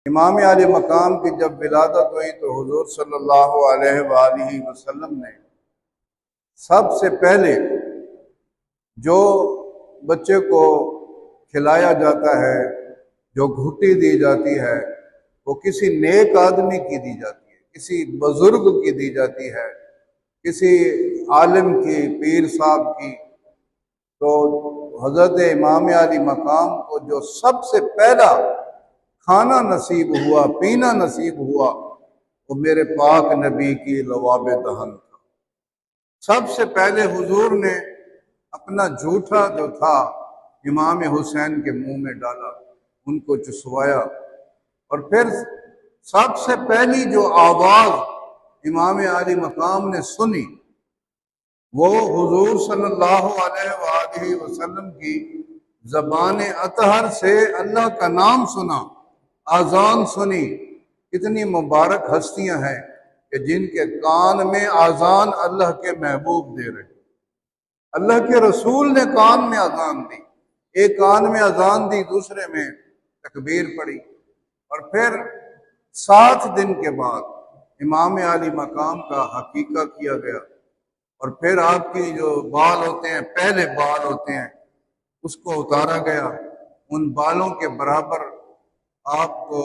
इमाम आले मकाम की जब विलादत हुई तो हुजूर सल्लल्लाहु अलैहि वसल्लम ने सबसे पहले जो बच्चे को खिलाया जाता है, जो घुट्टी दी जाती है, वो किसी नेक आदमी की दी जाती है, किसी बुजुर्ग की दी जाती है, किसी आलिम की, पीर साहब की। तो हजरत इमाम आली मकाम को जो सबसे पहला खाना नसीब हुआ, पीना नसीब हुआ, वो मेरे पाक नबी की लवाब दहन था। सबसे पहले हुजूर ने अपना जूठा जो था इमाम हुसैन के मुंह में डाला, उनको चुसवाया, और फिर सबसे पहली जो आवाज इमाम आली मकाम ने सुनी वो हुजूर सल्लल्लाहु अलैहि वसल्लम की ज़बान अतहर से अल्लाह का नाम सुना, आज़ान सुनी। कितनी मुबारक हस्तियां हैं कि जिनके कान में आज़ान अल्लाह के महबूब दे रहे। अल्लाह के रसूल ने कान में अजान दी, एक कान में अजान दी, दूसरे में तकबीर पड़ी, और फिर 7 दिन के बाद इमाम आली मकाम का हकीका किया गया, और फिर आपकी जो बाल होते हैं, पहले बाल होते हैं, उसको उतारा गया। उन बालों के बराबर आपको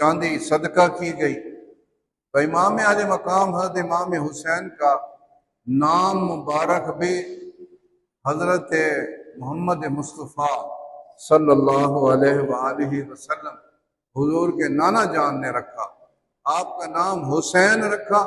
चांदी सदका की गई। तो इमाम आले मकाम हज़रत इमाम हुसैन का नाम मुबारक भी हजरत मोहम्मद मुस्तफ़ा सल्लल्लाहु अलैहि वसल्लम हुजूर के नाना जान ने रखा। आपका नाम हुसैन रखा,